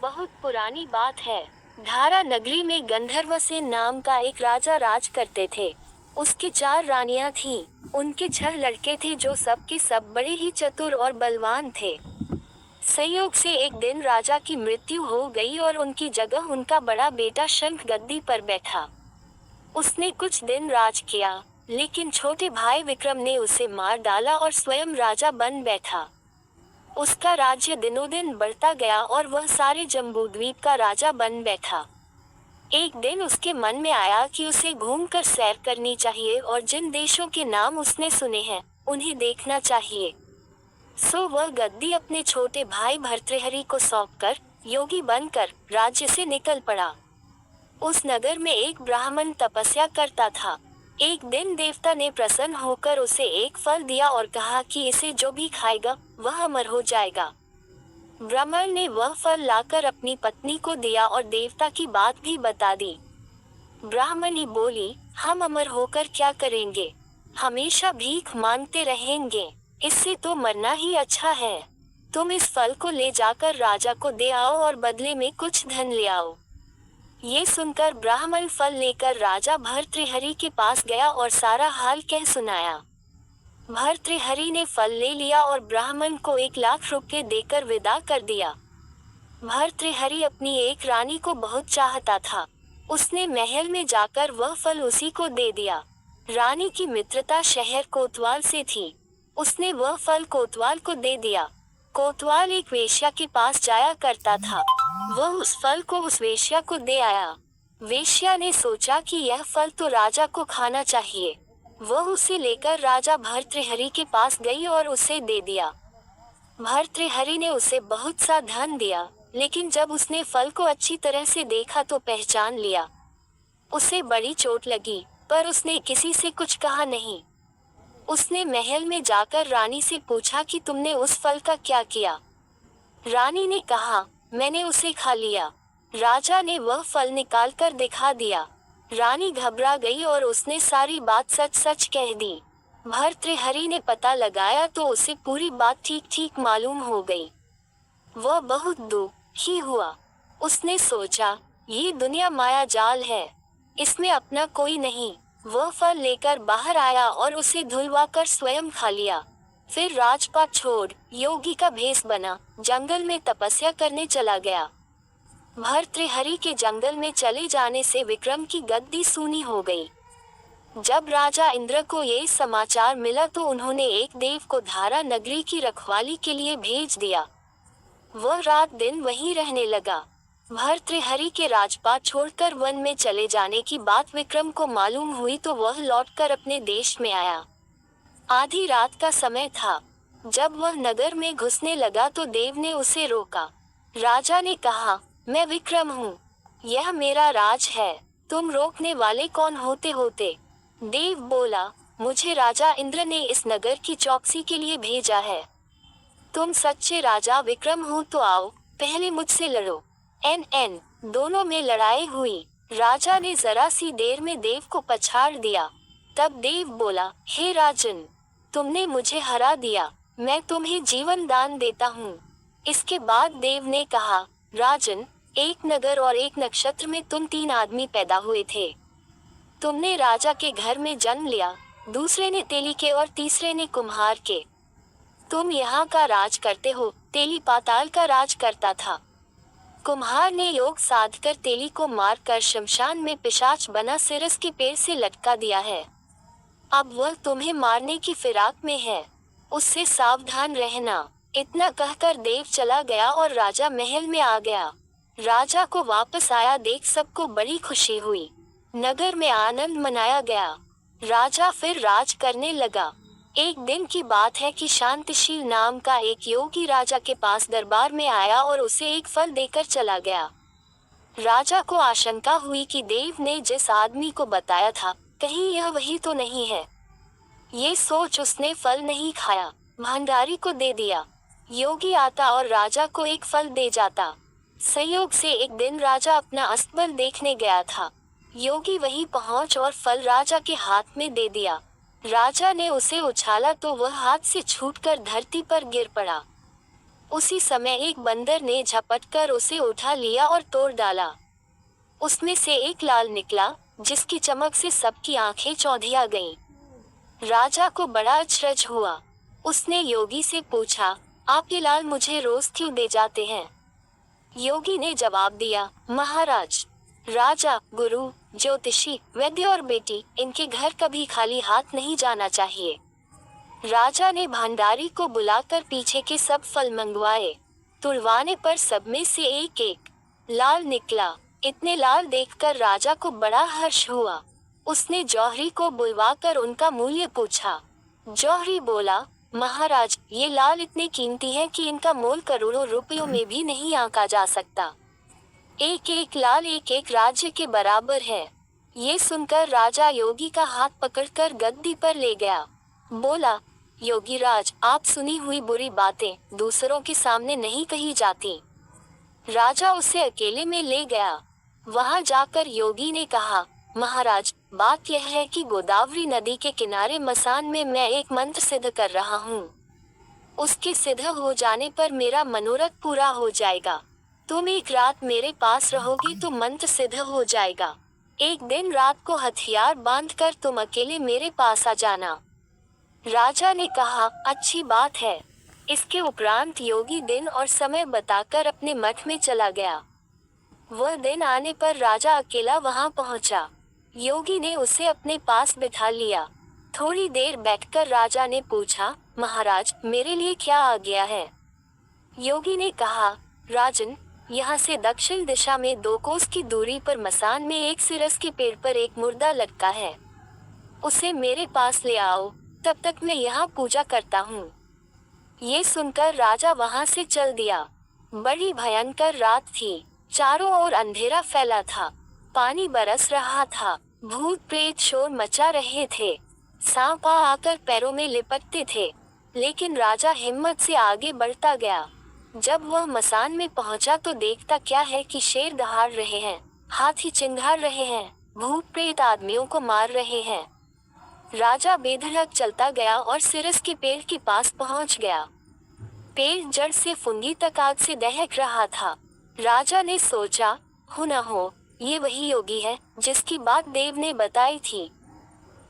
बहुत पुरानी बात है। धारा नगरी में गंधर्वसेन नाम का एक राजा राज करते थे। उसकी 4 रानियां थीं। उनके 6 लड़के थे जो सब के सब बड़े ही चतुर और बलवान थे। संयोग से एक दिन राजा की मृत्यु हो गई और उनकी जगह उनका बड़ा बेटा शंख गद्दी पर बैठा। उसने कुछ दिन राज किया, लेकिन छोटे भाई विक्रम ने उसे मार डाला और स्वयं राजा बन बैठा। उसका राज्य दिनों दिन बढ़ता गया और वह सारे जम्बूद्वीप का राजा बन बैठा। एक दिन उसके मन में आया कि उसे घूमकर सैर करनी चाहिए और जिन देशों के नाम उसने सुने हैं, उन्हें देखना चाहिए। सो वह गद्दी अपने छोटे भाई भर्तृहरि को सौंपकर योगी बनकर राज्य से निकल पड़ा। उस नगर में एक ब्राह्मण तपस्या करता था। एक दिन देवता ने प्रसन्न होकर उसे एक फल दिया और कहा कि इसे जो भी खाएगा वह अमर हो जाएगा। ब्राह्मण ने वह फल लाकर अपनी पत्नी को दिया और देवता की बात भी बता दी। ब्राह्मणी बोली, हम अमर होकर क्या करेंगे, हमेशा भीख मांगते रहेंगे, इससे तो मरना ही अच्छा है। तुम इस फल को ले जाकर राजा को दे आओ और बदले में कुछ धन ले आओ। ये सुनकर ब्राह्मण फल लेकर राजा भर्तृहरि के पास गया और सारा हाल कह सुनाया। भर्तृहरि ने फल ले लिया और ब्राह्मण को 1,00,000 रुपये देकर विदा कर दिया। भर्तृहरि अपनी एक रानी को बहुत चाहता था। उसने महल में जाकर वह फल उसी को दे दिया। रानी की मित्रता शहर कोतवाल से थी। उसने वह फल कोतवाल को दे दिया। कोतवाल एक वेश्या के पास जाया करता था। वह उस फल को उस वेश्या को दे आया। वेश्या ने सोचा कि यह फल तो राजा को खाना चाहिए। वह उसे लेकर राजा भर्तृहरि के पास गई और उसे दे दिया। भर्तृहरि ने उसे बहुत सा धन दिया, लेकिन जब उसने फल को अच्छी तरह से देखा तो पहचान लिया। उसे बड़ी चोट लगी, पर उसने किसी से कुछ कहा नहीं। उसने महल में जाकर रानी से पूछा कि तुमने उस फल का क्या किया। रानी ने कहा, मैंने उसे खा लिया। राजा ने वह फल निकाल कर दिखा दिया। रानी घबरा गई और उसने सारी बात सच सच कह दी। भर्तृहरि ने पता लगाया तो उसे पूरी बात ठीक ठीक मालूम हो गई। वह बहुत दुखी हुआ। उसने सोचा, ये दुनिया माया जाल है, इसमें अपना कोई नहीं। वह फल लेकर बाहर आया और उसे धुलवाकर स्वयं खा लिया। फिर राजपाट छोड़ योगी का भेष बना जंगल में तपस्या करने चला गया। भर्तृहरि के जंगल में चले जाने से विक्रम की गद्दी सूनी हो गई। जब राजा इंद्र को ये समाचार मिला तो उन्होंने एक देव को धारा नगरी की रखवाली के लिए भेज दिया। वह रात दिन वहीं रहने लगा। भर्तृहरि के राजपाट छोड़कर वन में चले जाने की बात विक्रम को मालूम हुई तो वह लौटकर अपने देश में आया। आधी रात का समय था। जब वह नगर में घुसने लगा तो देव ने उसे रोका। राजा ने कहा, मैं विक्रम हूँ, यह मेरा राज है, तुम रोकने वाले कौन होते? देव बोला, मुझे राजा इंद्र ने इस नगर की चौकसी के लिए भेजा है। तुम सच्चे राजा विक्रम हो तो आओ, पहले मुझसे लड़ो। एन दोनों में लड़ाई हुई। राजा ने जरा सी देर में देव को पछाड़ दिया। तब देव बोला, हे राजन, तुमने मुझे हरा दिया, मैं तुम्हें जीवन दान देता हूँ। इसके बाद देव ने कहा, राजन, एक नगर और एक नक्षत्र में तुम 3 आदमी पैदा हुए थे। तुमने राजा के घर में जन्म लिया, दूसरे ने तेली के और तीसरे ने कुम्हार के। तुम यहाँ का राज करते हो, तेली पाताल का राज करता था। कुम्हार ने योग साध कर तेली को मार कर शमशान में पिशाच बना सिरस के पेड़ से लटका दिया है। अब वह तुम्हें मारने की फिराक में है, उससे सावधान रहना। इतना कहकर देव चला गया और राजा महल में आ गया। राजा को वापस आया देख सबको बड़ी खुशी हुई। नगर में आनंद मनाया गया। राजा फिर राज करने लगा। एक दिन की बात है कि शांतिशील नाम का एक योगी राजा के पास दरबार में आया और उसे एक फल देकर चला गया। राजा को आशंका हुई कि देव ने जिस आदमी को बताया था, कहीं यह वही तो नहीं है। ये सोच उसने फल नहीं खाया, भंडारी को दे दिया। योगी आता और राजा को एक फल दे जाता। संयोग से एक दिन राजा अपना अस्तबल देखने गया था। योगी वहीं पहुंच और फल राजा के हाथ में दे दिया। राजा ने उसे उछाला तो वह हाथ से छूटकर धरती पर गिर पड़ा। उसी समय एक बंदर ने झपटकर उसे उठा लिया और तोड़ डाला। उसमें से एक लाल निकला, जिसकी चमक से सबकी आंखें चौंधिया गईं। राजा को बड़ा अचरज हुआ। उसने योगी से पूछा, आप ये लाल मुझे रोज क्यों दे जाते हैं? योगी ने जवाब दिया, महाराज, राजा, गुरु, ज्योतिषी, वैद्य और बेटी, इनके घर कभी खाली हाथ नहीं जाना चाहिए। राजा ने भंडारी को बुलाकर पीछे के सब फल मंगवाए। तुड़वाने पर सब में से एक एक लाल निकला। इतने लाल देखकर राजा को बड़ा हर्ष हुआ। उसने जौहरी को बुलवाकर उनका मूल्य पूछा। जौहरी बोला, महाराज, ये लाल इतने कीमती हैं कि इनका मोल करोड़ों रुपयों में भी नहीं आंका जा सकता। एक एक लाल एक एक राज्य के बराबर है। ये सुनकर राजा योगी का हाथ पकड़कर गद्दी पर ले गया। बोला, योगी राज, आप सुनी हुई बुरी बातें दूसरों के सामने नहीं कही जाती। राजा उसे अकेले में ले गया। वहां जाकर योगी ने कहा, महाराज, बात यह है कि गोदावरी नदी के किनारे मसान में मैं एक मंत्र सिद्ध कर रहा हूँ। उसके सिद्ध हो जाने पर मेरा मनोरथ पूरा हो जाएगा। तुम एक रात मेरे पास रहोगे तो मंत्र सिद्ध हो जाएगा। एक दिन रात को हथियार बांधकर तुम अकेले मेरे पास आ जाना। राजा ने कहा, अच्छी बात है। इसके उपरांत योगी दिन और समय बताकर अपने मठ में चला गया। वह दिन आने पर राजा अकेला वहां पहुंचा। योगी ने उसे अपने पास बिठा लिया। थोड़ी देर बैठकर राजा ने पूछा, महाराज, मेरे लिए क्या आ गया है? योगी ने कहा, राजन, यहाँ से दक्षिण दिशा में 2 कोस की दूरी पर मसान में एक सिरस के पेड़ पर एक मुर्दा लटका है। उसे मेरे पास ले आओ, तब तक मैं यहाँ पूजा करता हूँ। ये सुनकर राजा वहां से चल दिया। बड़ी भयंकर रात थी। चारों ओर अंधेरा फैला था। पानी बरस रहा था। भूत प्रेत शोर मचा रहे थे। सांप आकर पैरों में लिपटते थे। लेकिन राजा हिम्मत से आगे बढ़ता गया। जब वह मसान में पहुंचा तो देखता क्या है कि शेर दहाड़ रहे हैं, हाथी चिंघाड़ रहे हैं, भूत प्रेत आदमियों को मार रहे हैं। राजा बेधड़क चलता गया और सिरस के पेड़ के पास पहुंच गया। पेड़ जड़ से फुंदी तक आग से दहक रहा था। राजा ने सोचा, हो न हो, ये वही योगी है जिसकी बात देव ने बताई थी।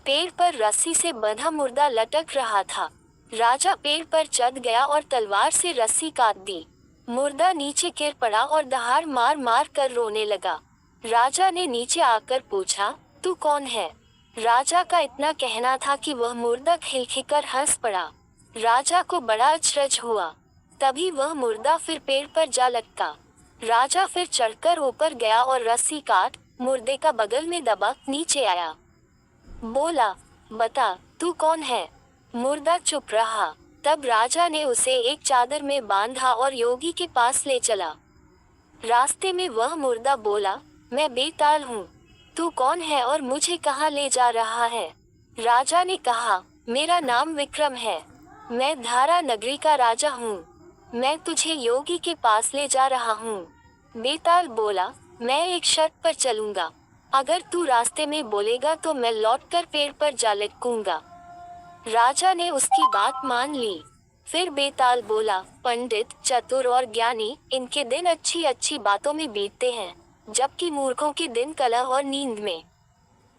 पेड़ पर रस्सी से बंधा मुर्दा लटक रहा था। राजा पेड़ पर चढ़ गया और तलवार से रस्सी काट दी। मुर्दा नीचे गिर पड़ा और दहाड़ मार मार कर रोने लगा। राजा ने नीचे आकर पूछा, तू कौन है? राजा का इतना कहना था कि वह मुर्दा खिलखिलकर हंस पड़ा। राजा को बड़ा अचरज हुआ। तभी वह मुर्दा फिर पेड़ पर जा लटका। राजा फिर चढ़कर ऊपर गया और रस्सी काट मुर्दे का बगल में दबा नीचे आया। बोला, बता, तू कौन है? मुर्दा चुप रहा। तब राजा ने उसे एक चादर में बांधा और योगी के पास ले चला। रास्ते में वह मुर्दा बोला, मैं बेताल हूँ। तू कौन है और मुझे कहाँ ले जा रहा है? राजा ने कहा, मेरा नाम विक्रम है। मैं धारा नगरी का राजा हूँ। मैं तुझे योगी के पास ले जा रहा हूँ। बेताल बोला, मैं एक शर्त पर चलूंगा। अगर तू रास्ते में बोलेगा तो मैं लौटकर पेड़ पर जा लटकूंगा। राजा ने उसकी बात मान ली। फिर बेताल बोला, पंडित, चतुर और ज्ञानी, इनके दिन अच्छी अच्छी बातों में बीतते हैं, जबकि मूर्खों के दिन कलह और नींद में।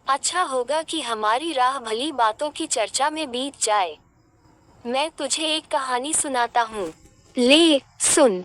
अच्छा होगा कि हमारी राह भली बातों की चर्चा में बीत जाए। मैं तुझे एक कहानी सुनाता हूँ, ले सुन।